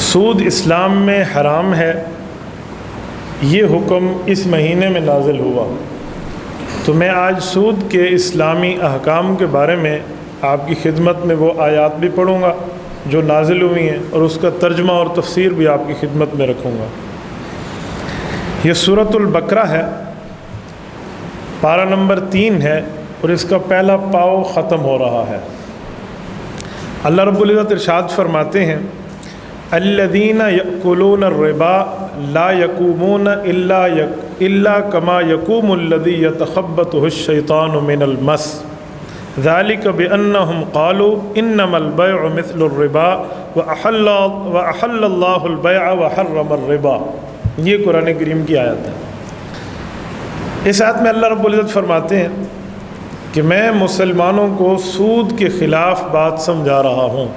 سود اسلام میں حرام ہے، یہ حکم اس مہینے میں نازل ہوا، تو میں آج سود کے اسلامی احکام کے بارے میں آپ کی خدمت میں وہ آیات بھی پڑھوں گا جو نازل ہوئی ہیں، اور اس کا ترجمہ اور تفسیر بھی آپ کی خدمت میں رکھوں گا۔ یہ سورۃ البقرہ ہے، پارہ نمبر 3 ہے، اور اس کا پہلا پاؤ ختم ہو رہا ہے۔ اللہ رب العزت ارشاد فرماتے ہیں: الذین یأکلون الربا لا یقومون الا کما یقوم الذی یتخبطہ الشیطان من المس ذلک بأنہم قالوا انما البیع مثل الربا واحل اللہ البیع وحرم الربا۔ یہ قرآن کریم کی آیت ہے۔ اس آیت میں اللہ رب العزت فرماتے ہیں کہ میں مسلمانوں کو سود کے خلاف بات سمجھا رہا ہوں۔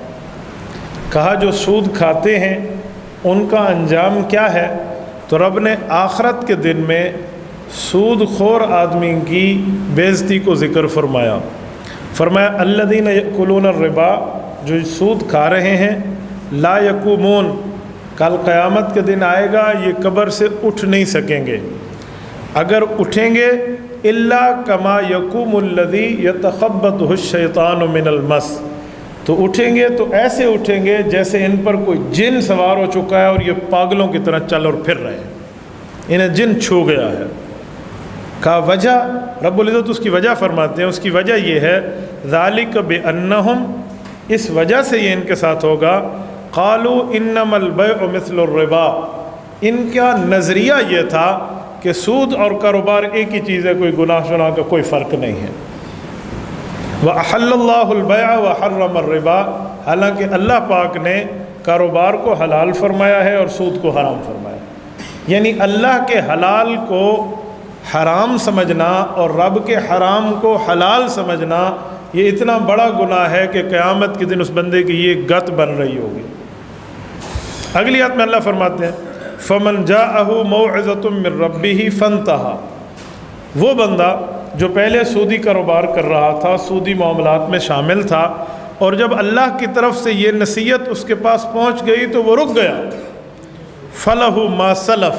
کہا جو سود کھاتے ہیں ان کا انجام کیا ہے؟ تو رب نے آخرت کے دن میں سود خور آدمی کی بے عزتی کو ذکر فرمایا۔ فرمایا الذین یأکلون الربا، جو سود کھا رہے ہیں، لا یقومون، کل قیامت کے دن آئے گا یہ قبر سے اٹھ نہیں سکیں گے۔ اگر اٹھیں گے الا کما یقوم الذی یتخبطہ الشیطان من المس، تو اٹھیں گے تو ایسے اٹھیں گے جیسے ان پر کوئی جن سوار ہو چکا ہے اور یہ پاگلوں کی طرح چل اور پھر رہے ہیں، انہیں جن چھو گیا ہے۔ کہا وجہ، رب العزت اس کی وجہ فرماتے ہیں، اس کی وجہ یہ ہے ذالک بانہم، اس وجہ سے یہ ان کے ساتھ ہوگا، قالوا انما البیع مثل الربا، ان کا نظریہ یہ تھا کہ سود اور کاروبار ایک ہی چیز ہے، کوئی گناہ شناہ کا کوئی فرق نہیں ہے۔ وَأَحَلَّ اللَّهُ الْبَيْعَ وَحَرَّمَ الرِّبَا، حالانکہ اللہ پاک نے کاروبار کو حلال فرمایا ہے اور سود کو حرام فرمایا۔ یعنی اللہ کے حلال کو حرام سمجھنا اور رب کے حرام کو حلال سمجھنا یہ اتنا بڑا گناہ ہے کہ قیامت کے دن اس بندے کی یہ گت بن رہی ہوگی۔ اگلی آیت میں اللہ فرماتے ہیں فَمَنْ جَاءَهُ مَوْعِظَةٌ مِّن رَبِّهِ فَانْتَهَى، وہ بندہ جو پہلے سودی کاروبار کر رہا تھا، سودی معاملات میں شامل تھا، اور جب اللہ کی طرف سے یہ نصیحت اس کے پاس پہنچ گئی تو وہ رک گیا، فَلَهُ مَا سَلَف،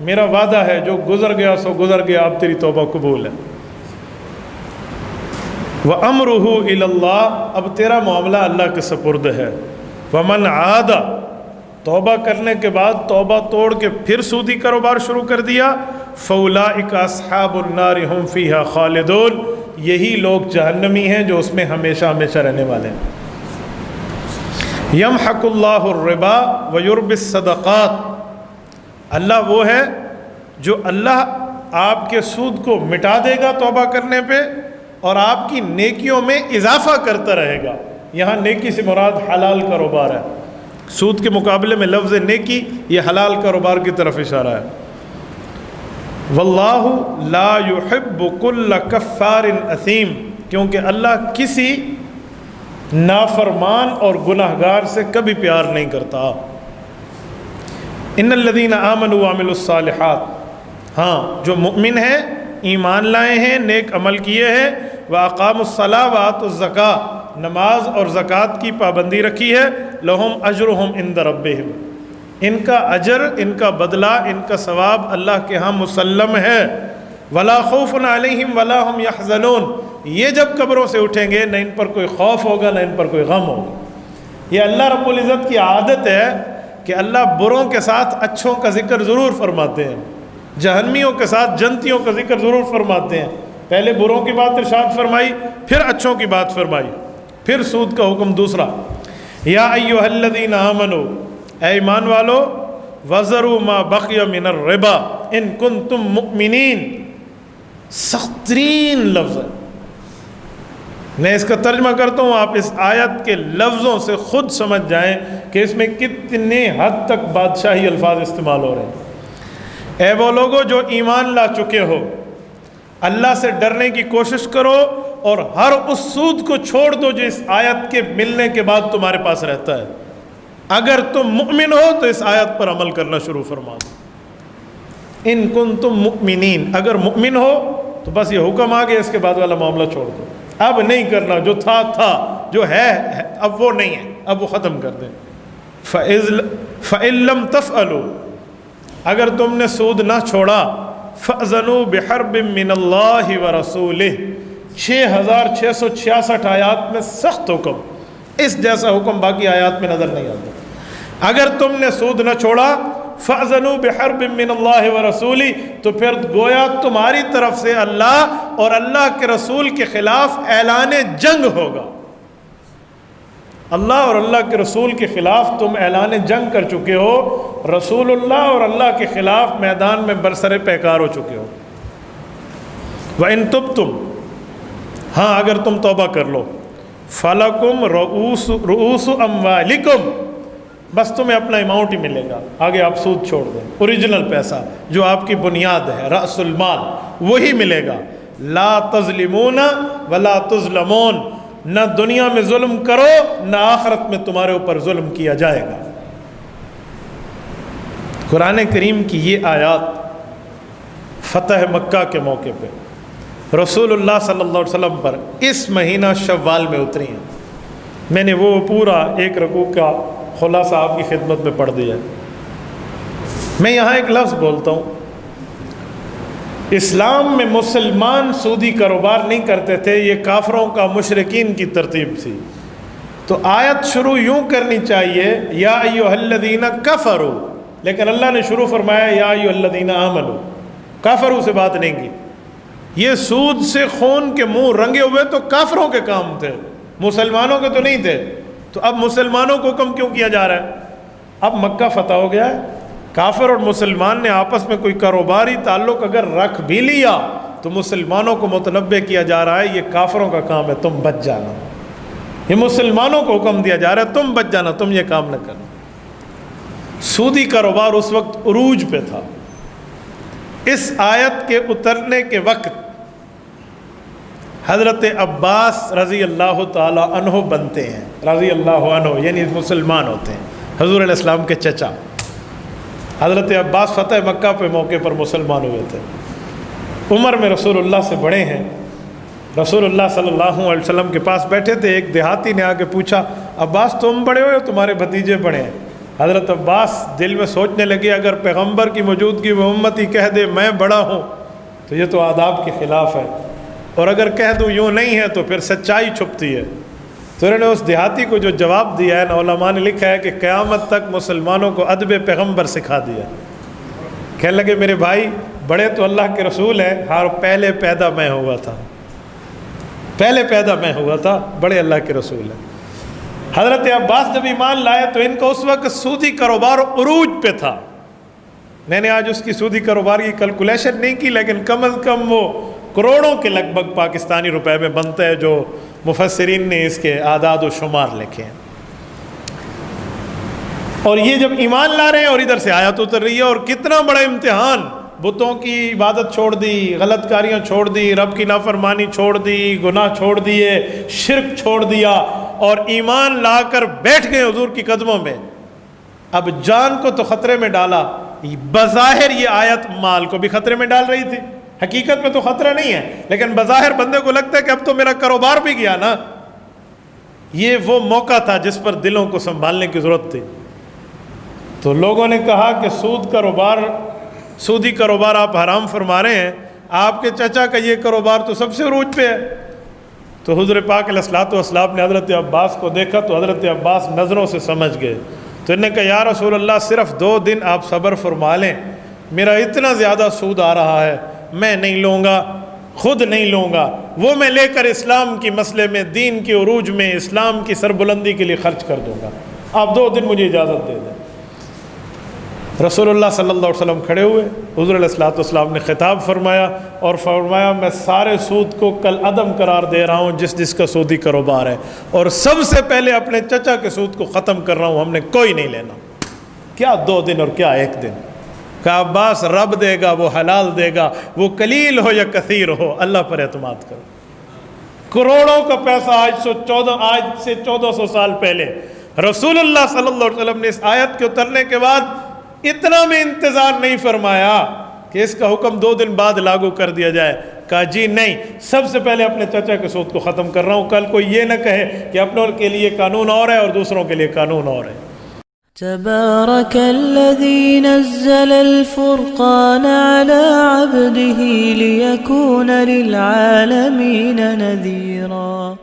میرا وعدہ ہے جو گزر گیا سو گزر گیا، اب تیری توبہ قبول ہے۔ وَأَمْرُهُ إِلَى اللَّهِ، اب تیرا معاملہ اللہ کے سپرد ہے۔ وَمَنْ عَادَ، توبہ کرنے کے بعد توبہ توڑ کے پھر سودی کاروبار شروع کر دیا، فَأُولَئِكَ أَصْحَابُ النَّارِ هُمْ فِيهَا خَالِدُونَ، یہی لوگ جہنمی ہیں جو اس میں ہمیشہ ہمیشہ رہنے والے ہیں۔ يَمْحَقُ اللَّهُ الرِّبَا وَيُرْبِي الصَّدَقَاتِ، اللہ وہ ہے جو اللہ آپ کے سود کو مٹا دے گا توبہ کرنے پہ، اور آپ کی نیکیوں میں اضافہ کرتا رہے گا۔ یہاں نیکی سے مراد حلال کاروبار ہے، سود کے مقابلے میں لفظ نیکی یہ حلال کاروبار کی طرف اشارہ ہے۔ واللہ لا يحب كل کفار اثیم، کیونکہ اللہ کسی نافرمان اور گناہگار سے کبھی پیار نہیں کرتا۔ ان الذین آمنوا وعملوا الصالحات، ہاں جو مؤمن ہیں، ایمان لائے ہیں، نیک عمل کیے ہیں، واقاموا الصلاۃ وآتوا الزکاۃ، نماز اور زکوٰۃ کی پابندی رکھی ہے، لہم اجرہم عند ربہم، ان کا اجر، ان کا بدلہ، ان کا ثواب اللہ کے ہاں مسلم ہے۔ ولا خوف علیہم ولا ہم یحزنون، یہ جب قبروں سے اٹھیں گے نہ ان پر کوئی خوف ہوگا نہ ان پر کوئی غم ہوگا۔ یہ اللہ رب العزت کی عادت ہے کہ اللہ بروں کے ساتھ اچھوں کا ذکر ضرور فرماتے ہیں، جہنمیوں کے ساتھ جنتیوں کا ذکر ضرور فرماتے ہیں۔ پہلے بروں کی بات ارشاد فرمائی، پھر اچھوں کی بات فرمائی، پھر سود کا حکم دوسرا۔ یا ایھا الذین آمنوا، اے ایمان والو، وذروا ما بقی من الربا ان کنتم مؤمنین، سخت ترین لفظ ہے۔ میں اس کا ترجمہ کرتا ہوں، آپ اس آیت کے لفظوں سے خود سمجھ جائیں کہ اس میں کتنے حد تک بادشاہی الفاظ استعمال ہو رہے ہیں۔ اے وہ لوگو جو ایمان لا چکے ہو، اللہ سے ڈرنے کی کوشش کرو اور ہر اس سود کو چھوڑ دو جو اس آیت کے ملنے کے بعد تمہارے پاس رہتا ہے۔ اگر تم مؤمن ہو تو اس آیت پر عمل کرنا شروع فرما دو۔ ان کنتم مؤمنین، اگر مؤمن ہو تو بس یہ حکم آ گیا، اس کے بعد والا معاملہ چھوڑ دو، اب نہیں کرنا، جو تھا جو ہے اب وہ نہیں ہے، اب وہ ختم کر دیں۔ فَإِن لَمْ تَفْعَلُوا، اگر تم نے سود نہ چھوڑا، فَأْذَنُوا بِحَرْبٍ مِّنَ اللَّهِ وَرَسُولِهِ، 6666 آیات میں سخت حکم، اس جیسا حکم باقی آیات میں نظر نہیں آتا۔ اگر تم نے سود نہ چھوڑا، فَأْذَنُوا بِحَرْبٍ مِّنَ اللَّهِ وَرَسُولِهِ، تو پھر گویا تمہاری طرف سے اللہ اور اللہ کے رسول کے خلاف اعلان جنگ ہوگا۔ اللہ اور اللہ کے رسول کے خلاف تم اعلان جنگ کر چکے ہو، رسول اللہ اور اللہ کے خلاف میدان میں برسر پیکار ہو چکے ہو۔ وَإِن تُبْتُمْ، ہاں اگر تم توبہ کر لو، فَلَكُمْ رُؤُوسُ أَمْوَالِكُمْ، بس تمہیں اپنا اماؤنٹ ہی ملے گا، آگے آپ سود چھوڑ دیں، اوریجنل پیسہ جو آپ کی بنیاد ہے، رأس المال، وہی ملے گا۔ لا تظلمون ولا تظلمون، نہ دنیا میں ظلم کرو نہ آخرت میں تمہارے اوپر ظلم کیا جائے گا۔ قرآن کریم کی یہ آیات فتح مکہ کے موقع پہ رسول اللہ صلی اللہ علیہ وسلم پر اس مہینہ شوال میں اتری ہیں۔ میں نے وہ پورا ایک رکوع کا خلاصہ آپ کی خدمت میں پڑھ دیا ہے۔ میں یہاں ایک لفظ بولتا ہوں، اسلام میں مسلمان سودی کاروبار نہیں کرتے تھے، یہ کافروں کا، مشرکین کی ترتیب تھی۔ تو آیت شروع یوں کرنی چاہیے، یا ایھا الذین کفروا، لیکن اللہ نے شروع فرمایا یا ایھا الذین آمنوا، کافروں سے بات نہیں کی۔ یہ سود سے خون کے منہ رنگے ہوئے تو کافروں کے کام تھے، مسلمانوں کے تو نہیں تھے۔ تو اب مسلمانوں کو حکم کیوں کیا جا رہا ہے؟ اب مکہ فتح ہو گیا ہے، کافر اور مسلمان نے آپس میں کوئی کاروباری تعلق اگر رکھ بھی لیا تو مسلمانوں کو متنبہ کیا جا رہا ہے یہ کافروں کا کام ہے، تم بچ جانا۔ یہ مسلمانوں کو حکم دیا جا رہا ہے تم بچ جانا، تم یہ کام نہ کرنا۔ سودی کاروبار اس وقت عروج پہ تھا۔ اس آیت کے اترنے کے وقت حضرت عباس رضی اللہ تعالی عنہ بنتے ہیں، رضی اللہ عنہ یعنی مسلمان ہوتے ہیں، حضور علیہ السلام کے چچا حضرت عباس فتح مکہ پہ موقع پر مسلمان ہوئے تھے۔ عمر میں رسول اللہ سے بڑے ہیں، رسول اللہ صلی اللہ علیہ وسلم کے پاس بیٹھے تھے، ایک دیہاتی نے آ کے پوچھا عباس تم بڑے ہو یا تمہارے بھتیجے بڑے ہیں؟ حضرت عباس دل میں سوچنے لگے اگر پیغمبر کی موجودگی میں امتی کہہ دے میں بڑا ہوں تو یہ تو آداب کے خلاف ہے، اور اگر کہہ دوں یوں نہیں ہے تو پھر سچائی چھپتی ہے۔ تو انہوں نے اس دیہاتی کو جو جواب دیا ہے نا، علماء نے لکھا ہے کہ قیامت تک مسلمانوں کو ادب پیغمبر سکھا دیا۔ کہنے لگے میرے بھائی بڑے تو اللہ کے رسول ہیں، ہر پہلے پیدا میں ہوا تھا، پہلے پیدا میں ہوا تھا، بڑے اللہ کے رسول ہیں۔ حضرت عباس جب ایمان لائے تو ان کو اس وقت سودی کاروبار عروج پہ تھا۔ میں نے آج اس کی سودی کاروبار کی کیلکولیشن نہیں کی، لیکن کم از کم وہ کروڑوں کے لگ بھگ پاکستانی روپے میں بنتا ہے جو مفسرین نے اس کے اعداد و شمار لکھے ہیں۔ اور یہ جب ایمان لا رہے ہیں اور ادھر سے آیت اتر رہی ہے، اور کتنا بڑا امتحان، بتوں کی عبادت چھوڑ دی، غلط کاریاں چھوڑ دی، رب کی نافرمانی چھوڑ دی، گناہ چھوڑ دیے، شرک چھوڑ دیا اور ایمان لا کر بیٹھ گئے حضور کی قدموں میں۔ اب جان کو تو خطرے میں ڈالا، بظاہر یہ آیت مال کو بھی خطرے میں ڈال رہی تھی، حقیقت میں تو خطرہ نہیں ہے، لیکن بظاہر بندے کو لگتا ہے کہ اب تو میرا کاروبار بھی گیا نا۔ یہ وہ موقع تھا جس پر دلوں کو سنبھالنے کی ضرورت تھی۔ تو لوگوں نے کہا کہ سودی کاروبار آپ حرام فرما رہے ہیں، آپ کے چچا کا یہ کاروبار تو سب سے عروج پہ ہے۔ تو حضور پاک علیہ الصلوۃ والسلام نے حضرت عباس کو دیکھا تو حضرت عباس نظروں سے سمجھ گئے۔ تو انہوں نے کہا یا رسول اللہ صرف 2 دن آپ صبر فرما لیں، میرا اتنا زیادہ سود آ رہا ہے میں نہیں لوں گا، خود نہیں لوں گا، وہ میں لے کر اسلام کی مسئلے میں، دین کے عروج میں، اسلام کی سربلندی کے لیے خرچ کر دوں گا، آپ 2 دن مجھے اجازت دے دیں۔ رسول اللہ صلی اللہ علیہ وسلم کھڑے ہوئے، حضور علیہ الصلوۃ والسلام نے خطاب فرمایا اور فرمایا میں سارے سود کو کل عدم قرار دے رہا ہوں جس کا سودی کاروبار ہے، اور سب سے پہلے اپنے چچا کے سود کو ختم کر رہا ہوں، ہم نے کوئی نہیں لینا۔ کیا 2 دن اور کیا 1 دن؟ کہ عباس رب دے گا وہ حلال دے گا، وہ قلیل ہو یا کثیر ہو، اللہ پر اعتماد کرو۔ کروڑوں کا پیسہ آج سے 1400 سال پہلے رسول اللہ صلی اللہ علیہ وسلم نے اس آیت کے اترنے کے بعد اتنا میں انتظار نہیں فرمایا کہ اس کا حکم 2 دن بعد لاگو کر دیا جائے۔ کہا جی نہیں، سب سے پہلے اپنے چچا کے سود کو ختم کر رہا ہوں، کل کوئی یہ نہ کہے کہ اپنوں کے لیے قانون اور ہے اور دوسروں کے لیے قانون اور ہے۔ تبارك الذي نزل الفرقان على عبده ليكون للعالمين نذيرا.